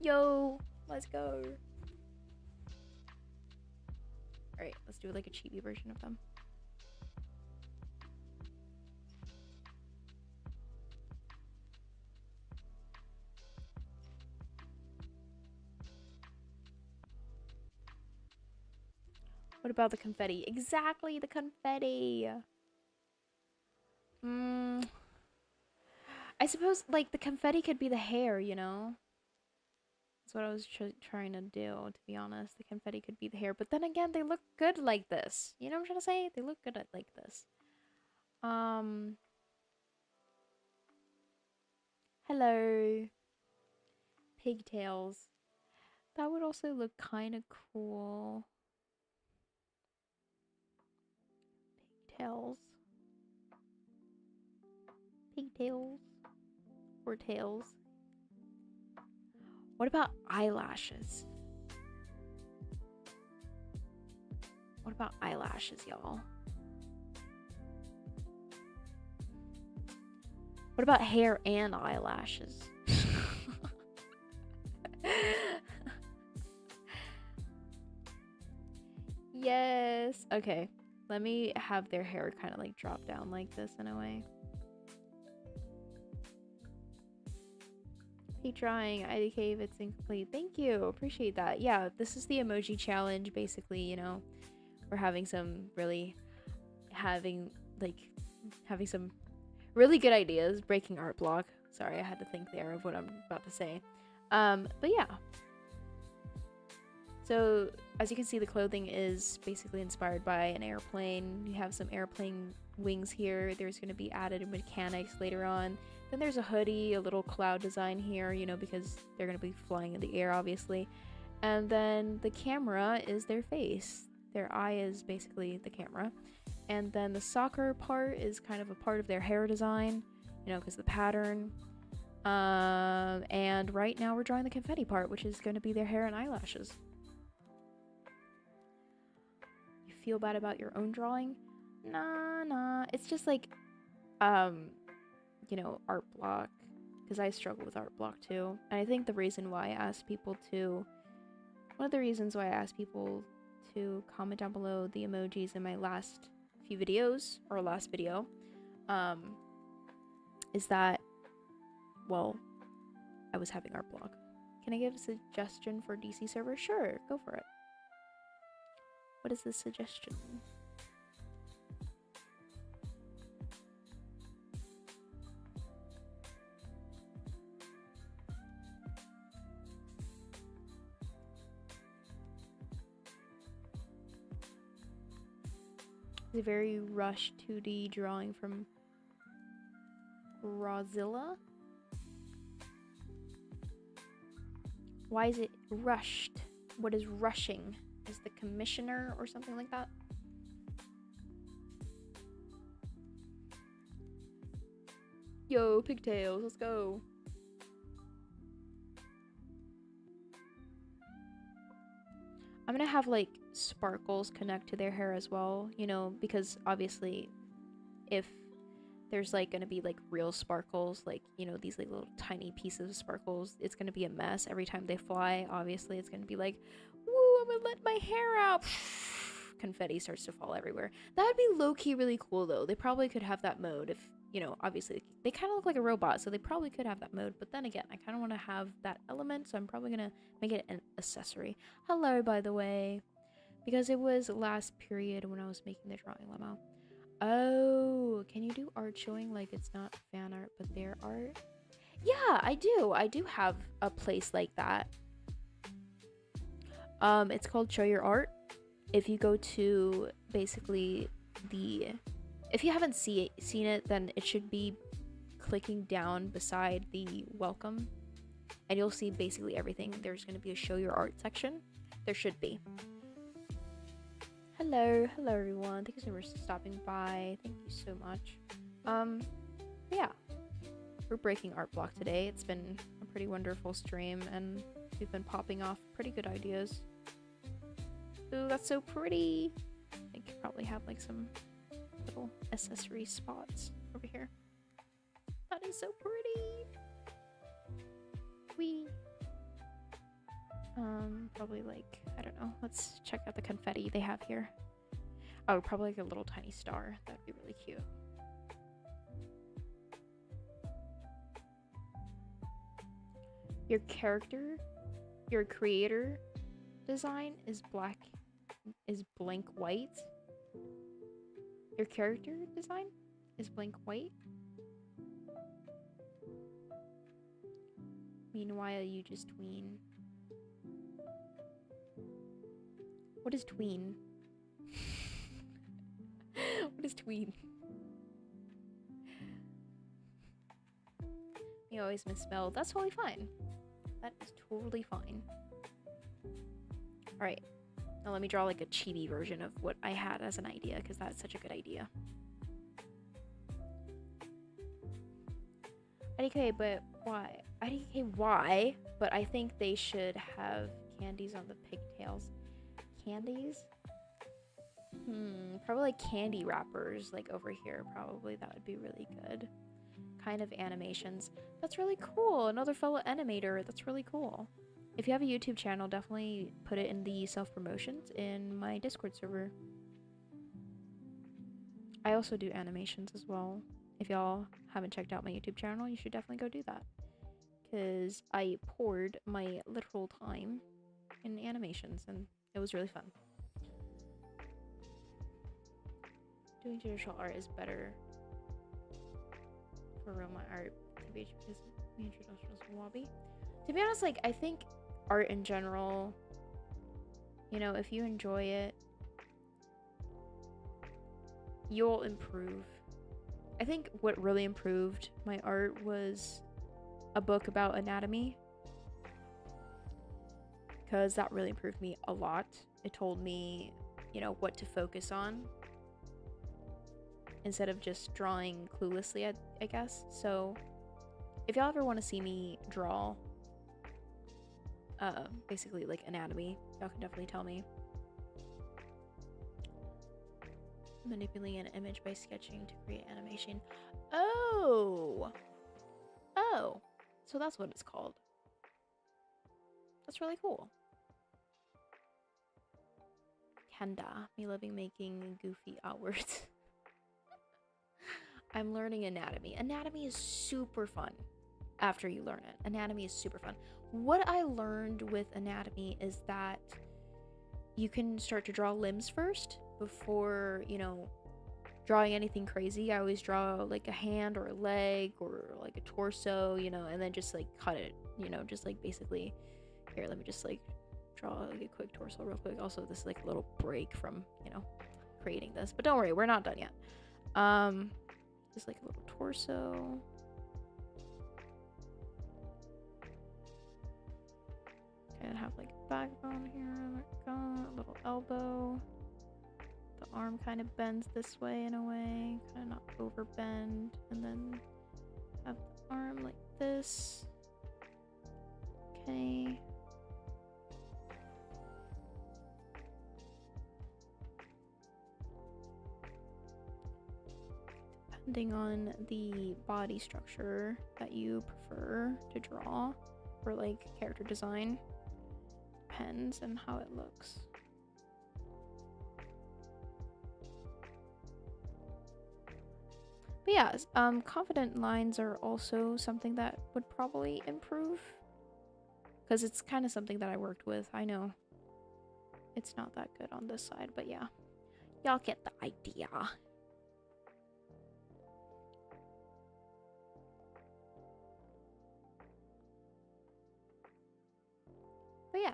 Yo, let's go. All right, let's do like a chibi version of them. What about the confetti? Exactly, the confetti. I suppose like the confetti could be the hair, you know? That's what I was trying to do, to be honest. The confetti could be the hair, but then again, they look good like this. You know what I'm trying to say? They look good at like this. Hello. Pigtails. That would also look kind of cool. Pigtails. Or tails. What about eyelashes? What about eyelashes, y'all? What about hair and eyelashes? Yes. Okay. Let me have their hair kind of like drop down like this in a way. Keep trying. IDK if it's incomplete. Thank you. Appreciate that. Yeah, this is the emoji challenge. Basically, you know, we're having some really having some really good ideas. Breaking art block. Sorry, I had to think there of what I'm about to say. But yeah. So as you can see, the clothing is basically inspired by an airplane. You have some airplane wings here. There's going to be added mechanics later on. Then there's a hoodie, a little cloud design here, you know, because they're going to be flying in the air, obviously. And then the camera is their face. Their eye is basically the camera. And then the soccer part is kind of a part of their hair design, you know, because the pattern. And right now we're drawing the confetti part, which is going to be their hair and eyelashes. You feel bad about your own drawing? Nah. It's just like, you know, art block, because I struggle with art block too. And I think the reason why I asked people to, one of the reasons why I asked people to comment down below the emojis in my last few videos, or last video, is that, well, I was having art block. Can I give a suggestion for DC server? Sure, go for it. What is the suggestion? It's a very rushed 2D drawing from Rozilla. Why is it rushed? What is rushing? Is the commissioner or something like that? Yo, pigtails, let's go. I'm gonna have like sparkles connect to their hair as well, you know, because obviously if there's like gonna be like real sparkles, like, you know, these like little tiny pieces of sparkles, it's gonna be a mess every time they fly. Obviously it's gonna be like, woo, I'm gonna let my hair out. Confetti starts to fall everywhere. That would be low-key really cool though. They probably could have that mode if, you know, obviously they kind of look like a robot, so they probably could have that mode. But then again, I kind of want to have that element, so I'm probably gonna make it an accessory. Hello, by the way, because it was last period when I was making the drawing lemo. Oh, can you do art showing like it's not fan art but their art? Yeah, I do have a place like that. It's called Show Your Art. If you go to basically the, if you haven't seen it, then it should be clicking down beside the welcome, and you'll see basically everything. There's going to be a Show Your Art section. There should be. Hello everyone. Thank you so much for stopping by. Thank you so much. Yeah, we're breaking art block today. It's been a pretty wonderful stream, and we've been popping off pretty good ideas. Ooh, that's so pretty. I could probably have like some little accessory spots over here. That is so pretty. Probably like, I don't know, let's check out the confetti they have here. Oh, probably like a little tiny star. That'd be really cute. Your character, your creator design is blank white. Your character design is blank white. Meanwhile, you just tween. What is tween? What is tween? You always misspell. That's totally fine. That is totally fine. Alright. Now let me draw like a chibi version of what I had as an idea, because that's such a good idea. IDK, but why? IDK, why? But I think they should have candies on the pigtails. Candies? Probably like candy wrappers, like over here. Probably that would be really good. kind of animations. That's really cool. Another fellow animator. That's really cool. If you have a YouTube channel, definitely put it in the self-promotions in my Discord server. I also do animations as well. If y'all haven't checked out my YouTube channel, you should definitely go do that. Because I poured my literal time in animations and it was really fun. Doing traditional art is better for real my art TBH because me traditional is wabi. To be honest, like I think art in general, you know, if you enjoy it, you'll improve. I think what really improved my art was a book about anatomy, because that really improved me a lot. It told me, you know, what to focus on instead of just drawing cluelessly, I guess. So if y'all ever want to see me draw basically like anatomy, y'all can definitely tell me. Manipulating an image by sketching to create animation. Oh, so that's what it's called. That's really cool. Kenda, me loving making goofy outwards. I'm learning anatomy. Anatomy is super fun after you learn it. Anatomy is super fun. What I learned with anatomy is that you can start to draw limbs first before, you know, drawing anything crazy. I always draw like a hand or a leg or like a torso, you know, and then just like cut it, you know, just like basically, here, let me just like draw like a quick torso real quick. Also, this is like a little break from, you know, creating this, but don't worry, we're not done yet. Just like a little torso. Okay, I have like a backbone here, a little elbow. The arm kind of bends this way in a way, kind of not over bend, and then have the arm like this. Okay. Depending on the body structure that you prefer to draw for like character design, depends on how it looks. But yeah, confident lines are also something that would probably improve, because it's kind of something that I worked with. I know it's not that good on this side, but yeah, y'all get the idea. But yeah.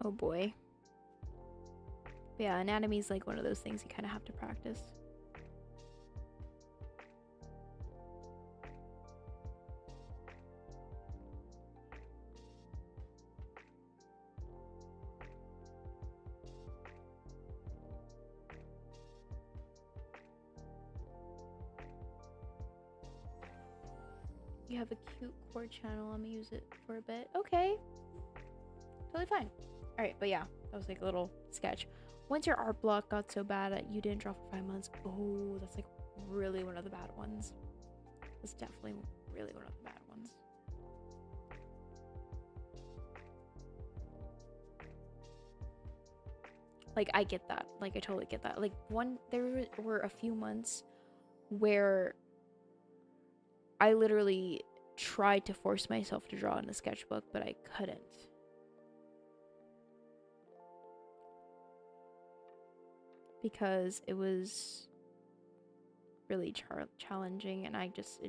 Oh boy. But yeah, anatomy is like one of those things you kind of have to practice. You have a cute core channel. I'm gonna use it for a bit. Okay. Totally fine. Alright, but yeah, that was like a little sketch. Once your art block got so bad that you didn't draw for 5 months, oh, that's like really one of the bad ones. That's definitely really one of the bad ones. Like, I get that. Like, I totally get that. Like, there were a few months where I literally tried to force myself to draw in the sketchbook, but I couldn't. Because it was really challenging, and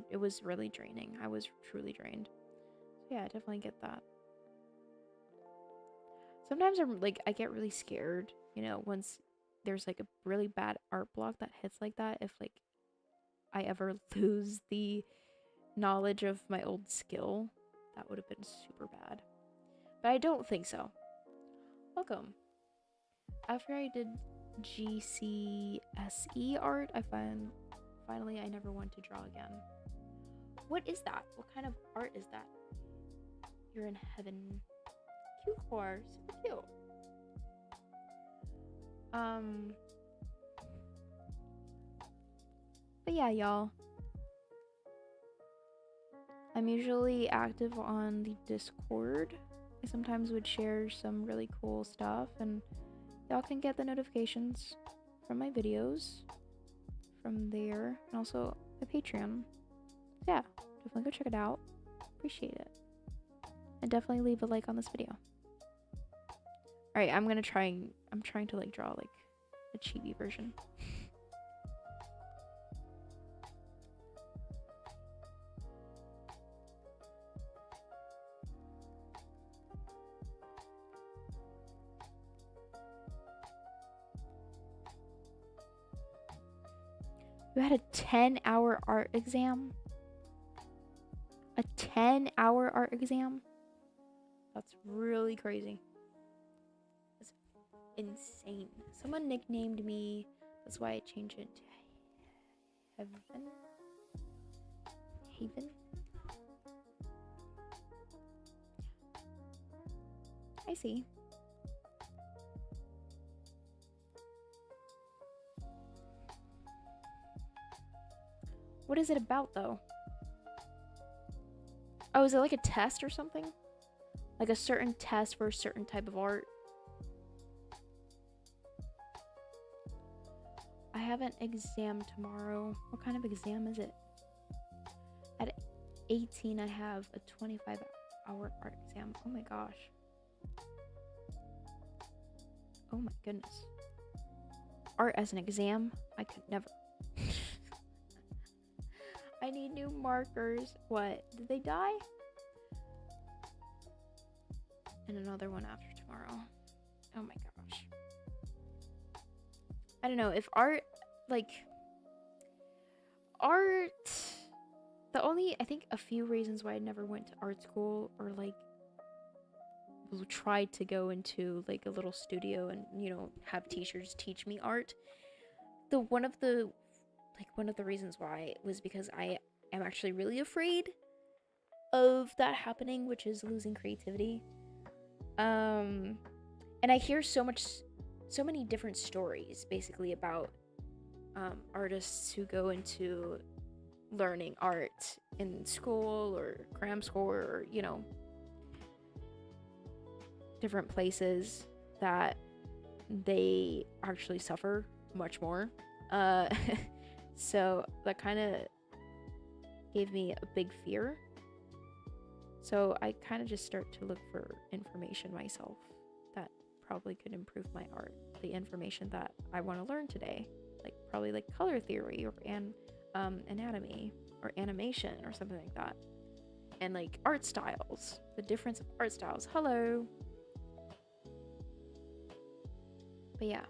it was really draining. I was truly drained. So yeah, I definitely get that. Sometimes I get really scared, you know, once there's like a really bad art block that hits like that, if like I ever lose the knowledge of my old skill, that would have been super bad. But I don't think so. Welcome. After I did GCSE art, I finally I never want to draw again. What is that? What kind of art is that? You're in heaven. cute car. Super cute. But yeah, y'all. I'm usually active on the Discord. I sometimes would share some really cool stuff, and y'all can get the notifications from my videos from there, and also my Patreon. Yeah, definitely go check it out. Appreciate it. And definitely leave a like on this video. Alright, I'm trying to like draw like a chibi version. You had a 10-hour art exam? A 10-hour art exam? That's really crazy. That's insane. Someone nicknamed me, that's why I changed it to Heaven? Haven? I see. What is it about, though? Oh, is it like a test or something? Like a certain test for a certain type of art? I have an exam tomorrow. What kind of exam is it? At 18, I have a 25-hour art exam. Oh my gosh. Oh my goodness. Art as an exam? I could never. I need new markers. What? Did they die? And another one after tomorrow. Oh my gosh. I don't know if art, like, art, the only, I think a few reasons why I never went to art school or like tried to go into like a little studio and, you know, have teachers teach me art. One of the reasons why was because I am actually really afraid of that happening, which is losing creativity. And I hear so many different stories basically about artists who go into learning art in school or cram school or, you know, different places that they actually suffer much more. So that kind of gave me a big fear. So I kind of just start to look for information myself that probably could improve my art. The information that I want to learn today, like probably like color theory or anatomy or animation or something like that. And like art styles, the difference of art styles. Hello. But yeah.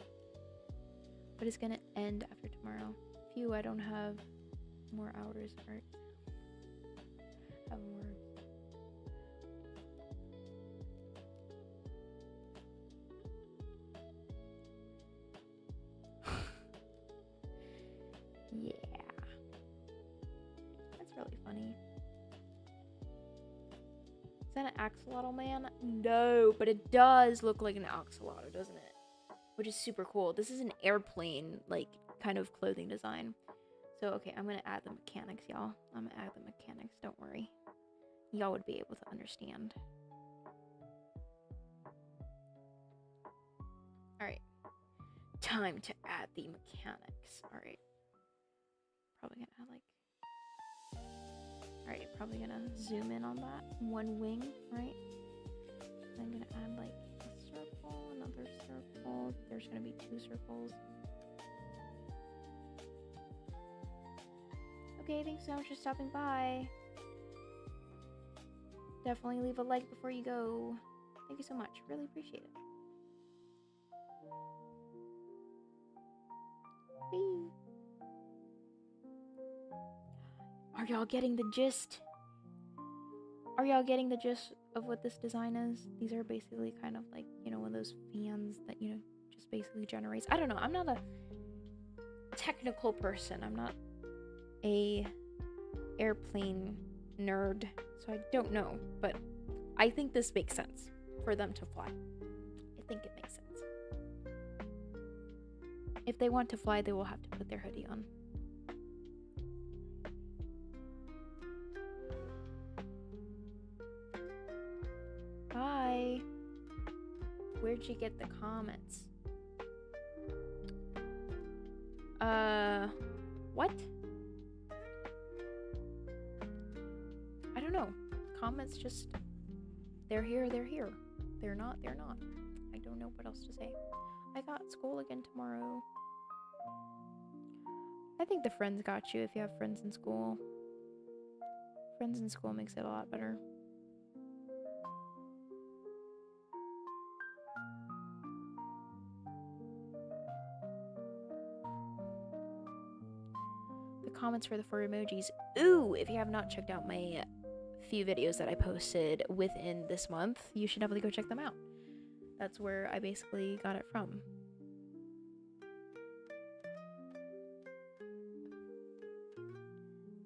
But it's gonna end after tomorrow. Phew, I don't have more hours of art. Have more. Yeah. That's really funny. Is that an axolotl man? No, but it does look like an axolotl, doesn't it? Which is super cool. This is an airplane, like, kind of clothing design. So, okay, I'm gonna add the mechanics, y'all. I'm gonna add the mechanics, don't worry. Y'all would be able to understand. Alright. Time to add the mechanics. Alright. Probably gonna add, like... Alright, probably gonna zoom in on that. One wing, right? I'm gonna add, like, a circle, another circle. There's gonna be 2 circles. Okay, thanks so much for stopping by. Definitely leave a like before you go. Thank you so much. Really appreciate it. Whee. Are y'all getting the gist? Are y'all getting the gist of what this design is? These are basically kind of like, you know, one of those fans that, you know, just basically generates. I don't know. I'm not a technical person. I'm not a airplane nerd, so I don't know, but I think this makes sense. for them to fly. I think it makes sense. If they want to fly, they will have to put their hoodie on. Bye. Where'd you get the comments? What? I don't know. Comments just, they're here, they're here. They're not, they're not. I don't know what else to say. I got school again tomorrow. I think the friends got you if you have friends in school. Friends in school makes it a lot better. The comments for the 4 emojis. Ooh, if you have not checked out my few videos that I posted within this month, you should definitely go check them out. That's where I basically got it from.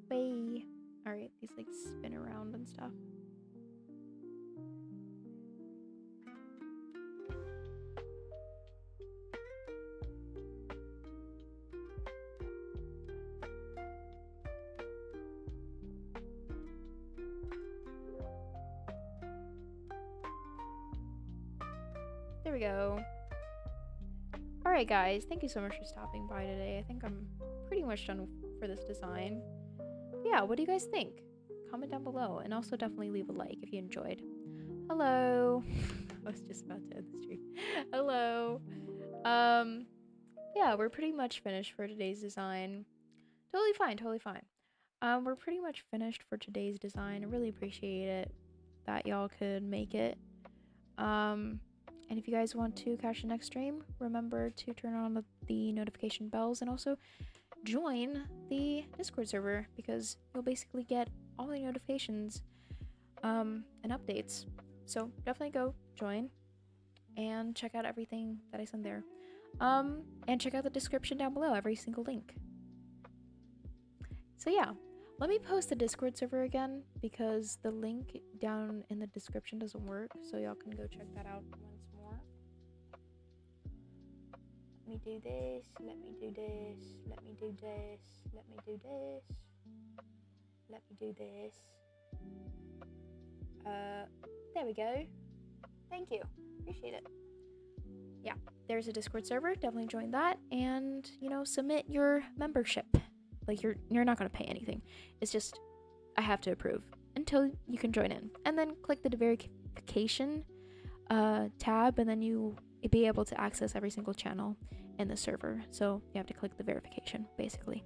Bye. Alright, these like spin around and stuff. There we go. Alright guys, thank you so much for stopping by today. I think I'm pretty much done for this design. But yeah, what do you guys think? Comment down below, and also definitely leave a like if you enjoyed. Hello. I was just about to end the stream. Hello. Yeah, we're pretty much finished for today's design. Totally fine, totally fine. We're pretty much finished for today's design. I really appreciate it that y'all could make it. And if you guys want to catch the next stream, remember to turn on the notification bells and also join the Discord server, because you'll basically get all the notifications and updates. So definitely go join and check out everything that I send there. And check out the description down below, every single link. So yeah, let me post the Discord server again, because the link down in the description doesn't work, so y'all can go check that out once more. Let me do this, let me do this, let me do this, let me do this, let me do this. There we go. Thank you, appreciate it. Yeah, there's a Discord server, definitely join that, and you know, submit your membership. Like you're not gonna pay anything. It's just I have to approve until you can join in, and then click the verification tab, and then you'll be able to access every single channel in the server. So you have to click the verification basically.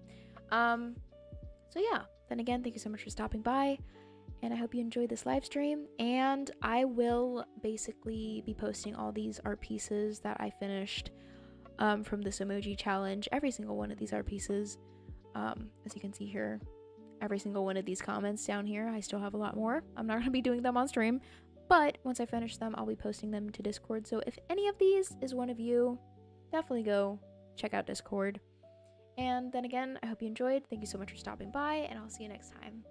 So yeah, then again, thank you so much for stopping by, and I hope you enjoyed this live stream. And I will basically be posting all these art pieces that I finished from this emoji challenge. Every single one of these art pieces. As you can see here, every single one of these comments down here, I still have a lot more. I'm not going to be doing them on stream, but once I finish them, I'll be posting them to Discord. So if any of these is one of you, definitely go check out Discord. And then again, I hope you enjoyed. Thank you so much for stopping by, and I'll see you next time.